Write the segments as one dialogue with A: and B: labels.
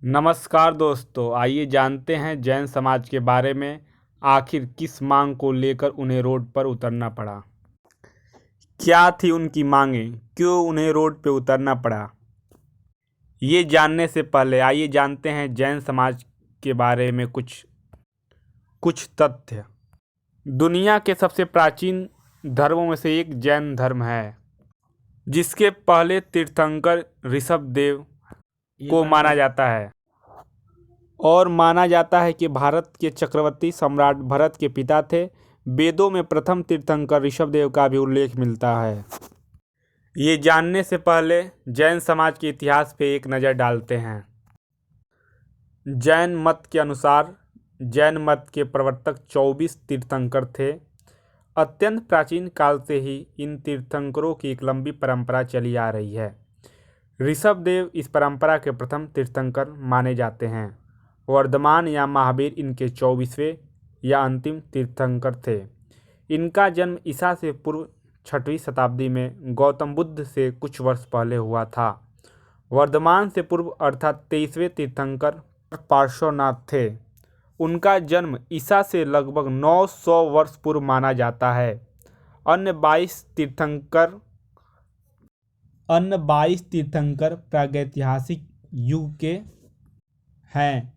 A: नमस्कार दोस्तों, आइए जानते हैं जैन समाज के बारे में। आखिर किस मांग को लेकर उन्हें रोड पर उतरना पड़ा? क्या थी उनकी मांगें? क्यों उन्हें रोड पर उतरना पड़ा? ये जानने से पहले आइए जानते हैं जैन समाज के बारे में कुछ तथ्य। दुनिया के सबसे प्राचीन धर्मों में से एक जैन धर्म है, जिसके पहले तीर्थंकर ऋषभदेव को माना जाता है और माना जाता है कि भारत के चक्रवर्ती सम्राट भरत के पिता थे। वेदों में प्रथम तीर्थंकर ऋषभदेव का भी उल्लेख मिलता है। ये जानने से पहले जैन समाज के इतिहास पे एक नज़र डालते हैं। जैन मत के अनुसार जैन मत के प्रवर्तक 24 तीर्थंकर थे। अत्यंत प्राचीन काल से ही इन तीर्थंकरों की एक लंबी परंपरा चली आ रही है। ऋषभदेव इस परंपरा के प्रथम तीर्थंकर माने जाते हैं। वर्धमान या महावीर इनके 24वें या अंतिम तीर्थंकर थे। इनका जन्म ईसा से पूर्व 6वीं शताब्दी में गौतम बुद्ध से कुछ वर्ष पहले हुआ था। वर्धमान से पूर्व अर्थात 23वें तीर्थंकर पार्श्वनाथ थे। उनका जन्म ईसा से लगभग 900 वर्ष पूर्व माना जाता है। अन्य 22 तीर्थंकर प्रागैतिहासिक युग के हैं।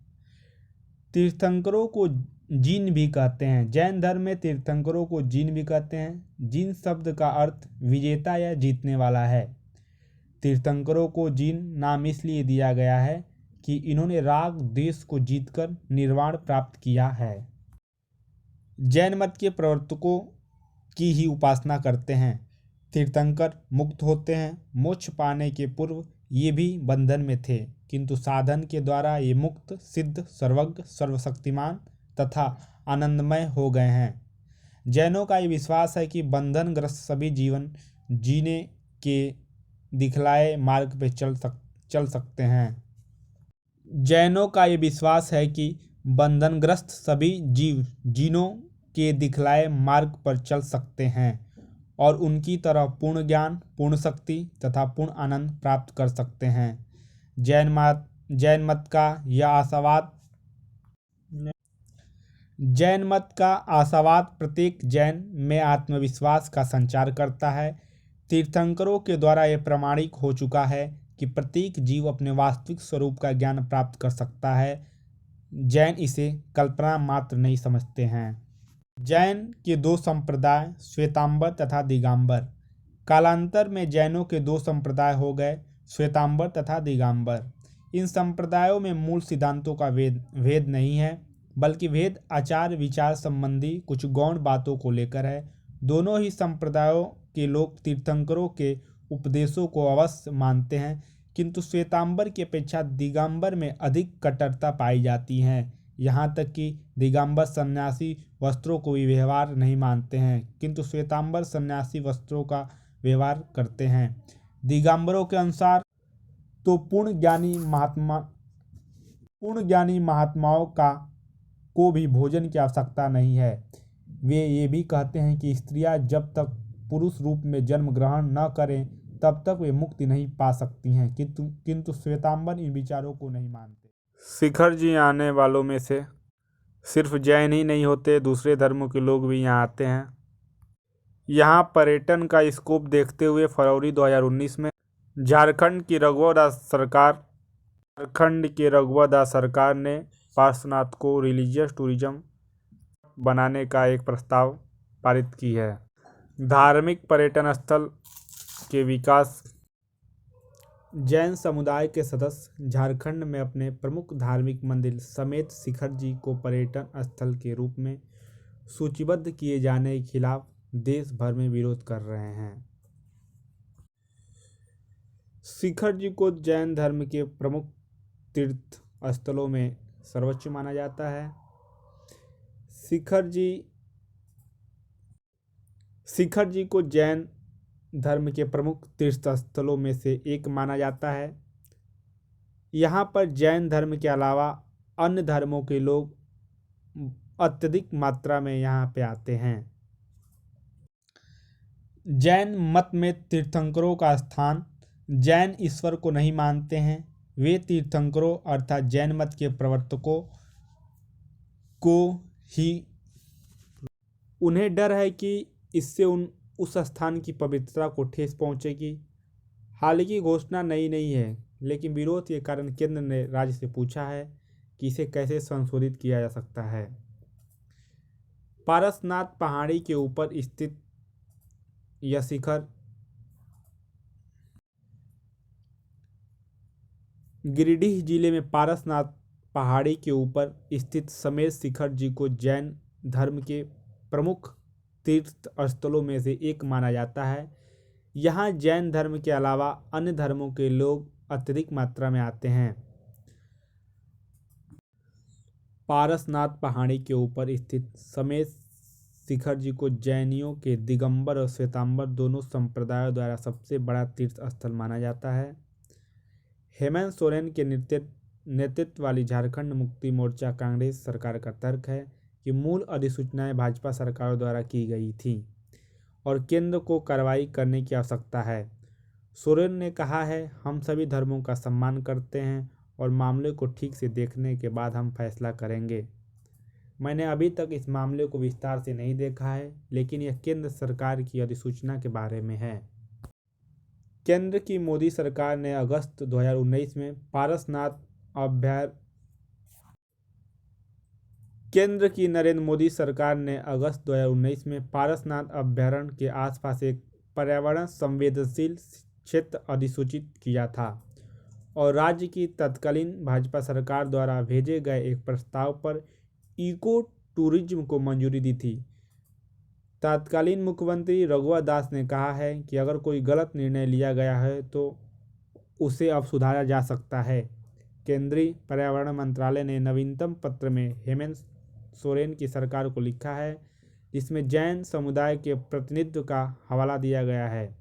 A: तीर्थंकरों को जीन भी कहते हैं। जैन धर्म में तीर्थंकरों को जीन भी कहते हैं। जीन शब्द का अर्थ विजेता या जीतने वाला है। तीर्थंकरों को जीन नाम इसलिए दिया गया है कि इन्होंने राग द्वेष को जीतकर निर्वाण प्राप्त किया है। जैन मत के प्रवर्तकों की ही उपासना करते हैं। तीर्थंकर मुक्त होते हैं। मोक्ष पाने के पूर्व ये भी बंधन में थे, किंतु साधन के द्वारा ये मुक्त, सिद्ध, सर्वज्ञ, सर्वशक्तिमान तथा आनंदमय हो गए हैं। जैनों का ये विश्वास है कि बंधनग्रस्त सभी जीवन जीने के दिखलाए मार्ग पर चल सकते हैं। जैनों का ये विश्वास है कि बंधनग्रस्त सभी जीव जीनों के दिखलाए मार्ग पर चल सकते हैं और उनकी तरह पूर्ण ज्ञान, पूर्ण शक्ति तथा पूर्ण आनंद प्राप्त कर सकते हैं। जैन मत का आशावाद प्रत्येक जैन में आत्मविश्वास का संचार करता है। तीर्थंकरों के द्वारा यह प्रमाणित हो चुका है कि प्रत्येक जीव अपने वास्तविक स्वरूप का ज्ञान प्राप्त कर सकता है। जैन इसे कल्पना मात्र नहीं समझते हैं। जैन के दो संप्रदाय श्वेतांबर तथा दिगंबर। कालांतर में जैनों के दो संप्रदाय हो गए, श्वेतांबर तथा दिगंबर। इन संप्रदायों में मूल सिद्धांतों का भेद नहीं है, बल्कि भेद आचार विचार संबंधी कुछ गौण बातों को लेकर है। दोनों ही संप्रदायों के लोग तीर्थंकरों के उपदेशों को अवश्य मानते हैं, किंतु श्वेतांबर की अपेक्षा दिगंबर में अधिक कट्टरता पाई जाती है। यहाँ तक कि दिगंबर सन्यासी वस्त्रों को भी व्यवहार नहीं मानते हैं, किंतु श्वेतांबर सन्यासी वस्त्रों का व्यवहार करते हैं। दिगंबरों के अनुसार तो पूर्ण ज्ञानी महात्माओं को भी भोजन की आवश्यकता नहीं है। वे ये भी कहते हैं कि स्त्रियां जब तक पुरुष रूप में जन्म ग्रहण न करें तब तक वे मुक्ति नहीं पा सकती हैं, किंतु श्वेतांबर इन विचारों को नहीं मानते। शिखर जी आने वालों में से सिर्फ जैन ही नहीं होते, दूसरे धर्मों के लोग भी यहाँ आते हैं। यहाँ पर्यटन का स्कोप देखते हुए फरवरी 2019 में झारखंड की रघुवर दास सरकार ने पार्श्वनाथ को रिलीजियस टूरिज्म बनाने का एक प्रस्ताव पारित की है। धार्मिक पर्यटन स्थल के विकास। जैन समुदाय के सदस्य झारखंड में अपने प्रमुख धार्मिक मंदिर समेत शिखर जी को पर्यटन स्थल के रूप में सूचीबद्ध किए जाने के खिलाफ देश भर में विरोध कर रहे हैं। शिखर जी को जैन धर्म के प्रमुख तीर्थ स्थलों में सर्वोच्च माना जाता है। शिखर जी को जैन धर्म के प्रमुख तीर्थ स्थलों में से एक माना जाता है। यहाँ पर जैन धर्म के अलावा अन्य धर्मों के लोग अत्यधिक मात्रा में यहाँ पे आते हैं। जैन मत में तीर्थंकरों का स्थान। जैन ईश्वर को नहीं मानते हैं। वे तीर्थंकरों अर्थात जैन मत के प्रवर्तकों को ही उन्हें डर है कि इससे उस स्थान की पवित्रता को ठेस पहुंचेगी। हालांकि घोषणा नई नहीं है, लेकिन विरोध के कारण केंद्र ने राज्य से पूछा है कि इसे कैसे संशोधित किया जा सकता है। पारसनाथ पहाड़ी के ऊपर स्थित यह शिखर गिरिडीह जिले में पारसनाथ पहाड़ी के ऊपर स्थित समेत शिखर जी को जैन धर्म के प्रमुख तीर्थ स्थलों में से एक माना जाता है। यहाँ जैन धर्म के अलावा अन्य धर्मों के लोग अत्यधिक मात्रा में आते हैं। पारसनाथ पहाड़ी के ऊपर स्थित समेत शिखर जी को जैनियों के दिगंबर और श्वेतांबर दोनों संप्रदायों द्वारा सबसे बड़ा तीर्थ स्थल माना जाता है। हेमंत सोरेन के नेतृत्व वाली झारखंड मुक्ति मोर्चा कांग्रेस सरकार का तर्क है कि मूल अधिसूचनाएं भाजपा सरकारों द्वारा की गई थीं और केंद्र को कार्रवाई करने की आवश्यकता है। सोरेन ने कहा है, हम सभी धर्मों का सम्मान करते हैं और मामले को ठीक से देखने के बाद हम फैसला करेंगे। मैंने अभी तक इस मामले को विस्तार से नहीं देखा है, लेकिन यह केंद्र सरकार की अधिसूचना के बारे में है। केंद्र की मोदी सरकार ने अगस्त 2019 में पारसनाथ केंद्र की नरेंद्र मोदी सरकार ने अगस्त 2019 में पारसनाथ अभयारण्य के आसपास एक पर्यावरण संवेदनशील क्षेत्र अधिसूचित किया था और राज्य की तत्कालीन भाजपा सरकार द्वारा भेजे गए एक प्रस्ताव पर इको टूरिज्म को मंजूरी दी थी। तत्कालीन मुख्यमंत्री रघुवर दास ने कहा है कि अगर कोई गलत निर्णय लिया गया है तो उसे अब सुधारा जा सकता है। केंद्रीय पर्यावरण मंत्रालय ने नवीनतम पत्र में हेमंत सोरेन की सरकार को लिखा है, जिसमें जैन समुदाय के प्रतिनिधित्व का हवाला दिया गया है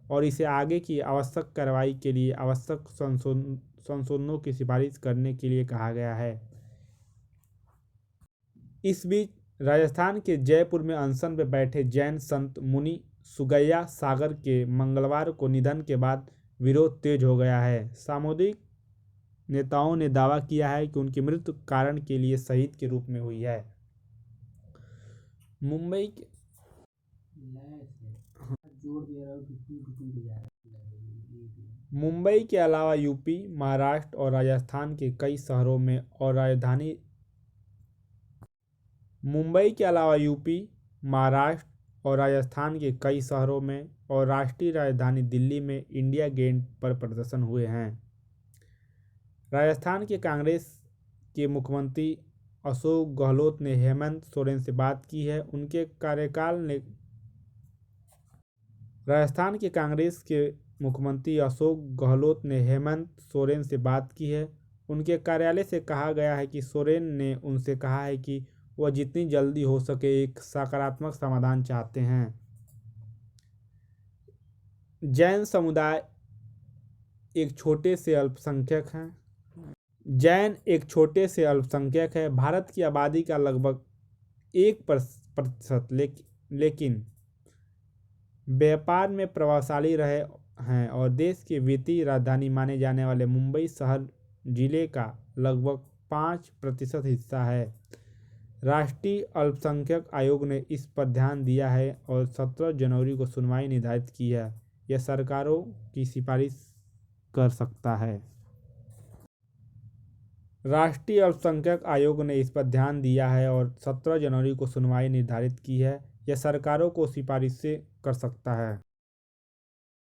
A: और इसे आगे की आवश्यक कार्रवाई के लिए आवश्यक संशोधनों की सिफारिश करने के लिए कहा गया है। इस बीच राजस्थान के जयपुर में अनशन पर बैठे जैन संत मुनि सुगैया सागर के मंगलवार को निधन के बाद विरोध तेज हो गया है। सामुदायिक नेताओं ने दावा किया है कि उनकी मृत्यु कारण के लिए शहीद के रूप में हुई है। मुंबई के अलावा यूपी, महाराष्ट्र और राजस्थान के कई शहरों में और राष्ट्रीय राजधानी दिल्ली में इंडिया गेट पर प्रदर्शन हुए हैं। राजस्थान के कांग्रेस के मुख्यमंत्री अशोक गहलोत ने हेमंत सोरेन से बात की है। उनके कार्यालय से कहा गया है कि सोरेन ने उनसे कहा है कि वह जितनी जल्दी हो सके एक सकारात्मक समाधान चाहते हैं। जैन समुदाय एक छोटे से अल्पसंख्यक है। भारत की आबादी का लगभग 1%, लेकिन व्यापार में प्रभावशाली रहे हैं और देश की वित्तीय राजधानी माने जाने वाले मुंबई शहर जिले का लगभग 5% हिस्सा है। राष्ट्रीय अल्पसंख्यक आयोग ने इस पर ध्यान दिया है और 17 जनवरी को सुनवाई निर्धारित की है। यह सरकारों की सिफारिश कर सकता है। राष्ट्रीय अल्पसंख्यक आयोग ने इस पर ध्यान दिया है और 17 जनवरी को सुनवाई निर्धारित की है। यह सरकारों को सिफारिश कर सकता है।